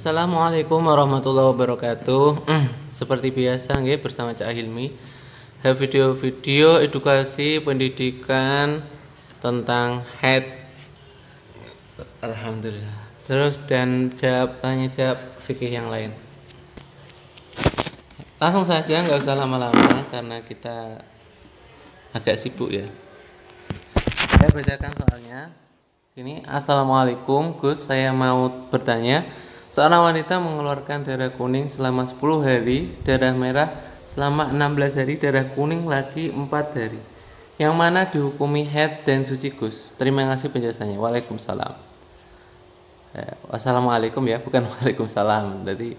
Assalamualaikum warahmatullahi wabarakatuh. Seperti biasa nggih bersama Cak Hilmi. Video-video edukasi pendidikan tentang haid. Alhamdulillah. Terus dan tanya jawab fikih yang lain. Langsung saja, nggak usah lama-lama karena kita agak sibuk ya. Saya bacakan soalnya. Ini Assalamualaikum Gus, saya mau bertanya. Seorang wanita mengeluarkan darah kuning selama 10 hari, darah merah selama 16 hari, darah kuning lagi 4 hari. Yang mana dihukumi haid dan suci Gus? Terima kasih penjelasannya. Waalaikumsalam. Wassalamualaikum ya, bukan waalaikumsalam. Jadi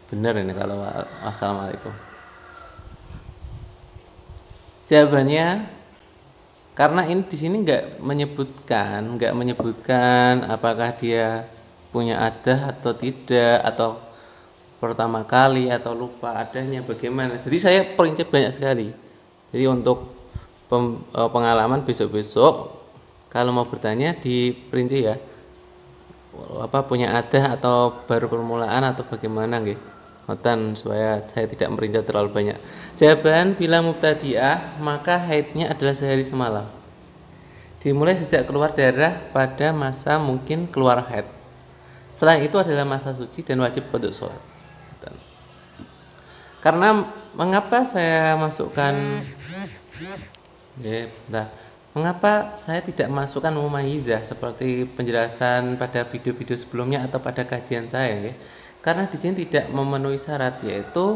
benar ini kalau wassalamualaikum. Jawabannya karena ini di sini nggak menyebutkan apakah dia punya adah atau tidak, atau pertama kali atau lupa adanya bagaimana. Jadi saya perinci banyak sekali. Jadi untuk pengalaman besok-besok kalau mau bertanya diperinci ya. Apa punya adah atau baru permulaan atau bagaimana nggih. Ngoten supaya saya tidak merinci terlalu banyak. Jawaban bila mubtadi'ah maka haidnya adalah sehari semalam. Dimulai sejak keluar darah pada masa mungkin keluar haid. Selain itu adalah masa suci dan wajib qada sholat. Karena mengapa saya masukkan mengapa saya tidak masukkan mumayyizah seperti penjelasan pada video-video sebelumnya atau pada kajian saya ya? Karena di sini tidak memenuhi syarat, yaitu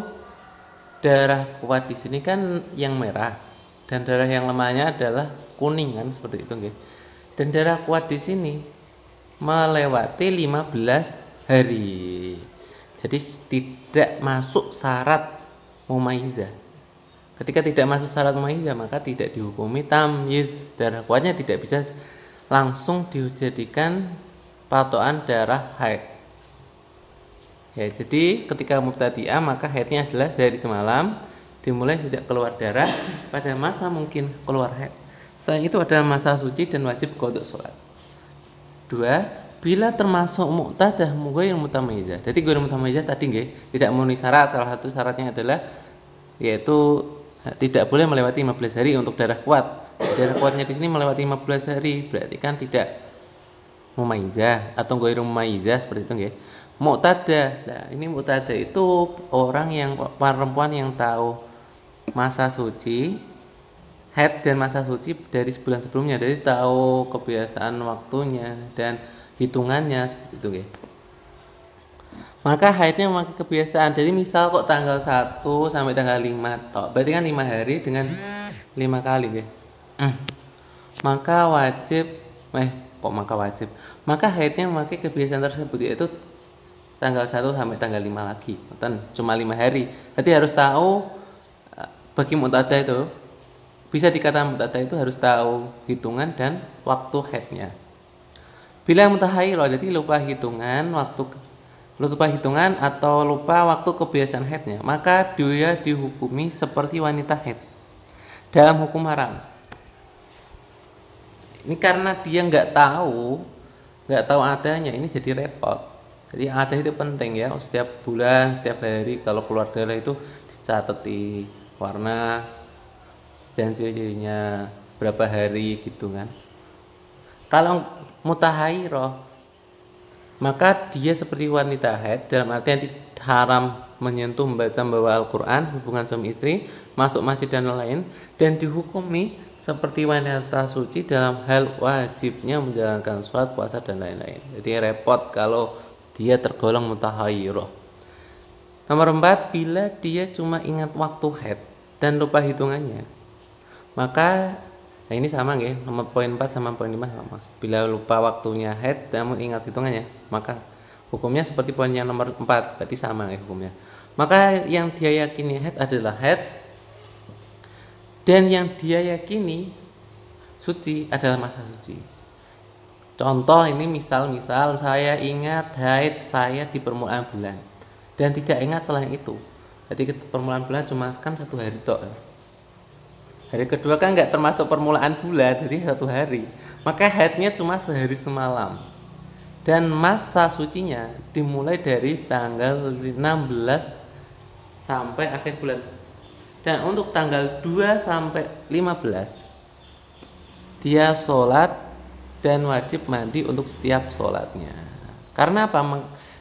darah kuat di sini kan yang merah dan darah yang lemahnya adalah kuning kan, seperti itu nggih. Dan darah kuat di sini melewati 15 hari. Jadi tidak masuk syarat mumayyizah. Ketika tidak masuk syarat mumayyizah maka tidak dihukumi tamyiz. Darah kuatnya tidak bisa langsung dijadikan patokan darah haid. Ya, jadi ketika mubtadi'ah maka haidnya adalah sehari semalam, dimulai sejak keluar darah pada masa mungkin keluar haid. Selain itu ada masa suci dan wajib qada sholat. 2. Bila termasuk muqtadah ghair mutamayyizah. Jadi ghair mutamayyizah tadi nggih tidak memenuhi syarat. Salah satu syaratnya adalah yaitu tidak boleh melewati 15 hari untuk darah kuat. Darah kuatnya di sini melewati 15 hari, berarti kan tidak mumayyizah atau ghair mumayyizah seperti itu nggih. Muqtadah. Nah, ini muqtadah itu orang yang perempuan yang tahu masa suci haid dan masa suci dari sebulan sebelumnya, jadi tahu kebiasaan waktunya dan hitungannya seperti itu nggih. Maka haidnya memakai kebiasaan. Jadi misal kok tanggal 1 sampai tanggal 5 tok, berarti kan 5 hari dengan 5 kali nggih. Maka Maka haidnya memakai kebiasaan tersebut, yaitu tanggal 1 sampai tanggal 5 lagi. Cuma 5 hari. Berarti harus tahu bagi muqtadah itu, bisa dikatakan muqtadah itu harus tahu hitungan dan waktu haidnya. Bila mutahayyirah, jadi lupa hitungan atau lupa waktu kebiasaan haidnya, maka dia dihukumi seperti wanita haid dalam hukum haram. Ini karena dia nggak tahu adanya, ini jadi repot. Jadi adah itu penting ya, setiap bulan, setiap hari kalau keluar darah itu dicatat di warna dan ciri-cirinya berapa hari gitu kan. Kalau mutahayyirah maka dia seperti wanita haid dalam artian haram menyentuh, membaca, membawa Al-Quran, hubungan suami istri, masuk masjid dan lain, dan dihukumi seperti wanita suci dalam hal wajibnya menjalankan sholat, puasa dan lain-lain. Jadi repot kalau dia tergolong mutahayyirah. Nomor 4, bila dia cuma ingat waktu haid dan lupa hitungannya, maka ini sama nggih, nomor poin 4 sama poin 5 sama. Bila lupa waktunya haid namun ingat hitungannya, maka hukumnya seperti poin yang nomor 4, berarti sama nggih hukumnya. Maka yang dia yakini haid adalah haid, dan yang dia yakini suci adalah masa suci. Contoh ini misal saya ingat haid saya di permulaan bulan dan tidak ingat selain itu. Jadi permulaan bulan cuma kan 1 hari tok. Hari kedua kan nggak termasuk permulaan bulan, jadi 1 hari. Maka haidnya cuma sehari semalam. dan masa sucinya dimulai dari tanggal 16 sampai akhir bulan. Dan untuk tanggal 2 sampai 15 dia sholat dan wajib mandi untuk setiap sholatnya. Karena apa?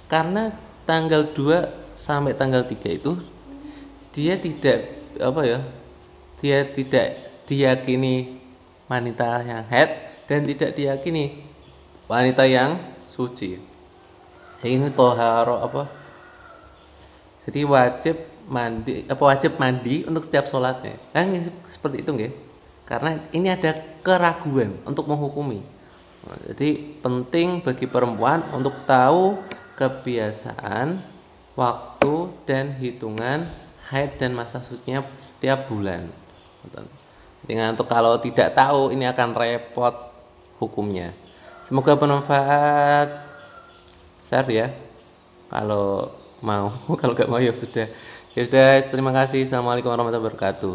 Karena tanggal 2 sampai tanggal 3 itu dia tidak apa ya? Dia tidak diyakini wanita yang haid dan tidak diyakini wanita yang suci. Ini toharo apa? Jadi wajib mandi untuk setiap sholatnya. Kan seperti itu nggih. Karena ini ada keraguan untuk menghukumi. Jadi penting bagi perempuan untuk tahu kebiasaan, waktu dan hitungan haid dan masa sucinya setiap bulan. Dengan untuk kalau tidak tahu ini akan repot hukumnya. Semoga bermanfaat. Share ya. Kalau mau, kalau nggak mau ya sudah. Ya sudah, terima kasih. Assalamualaikum warahmatullahi wabarakatuh.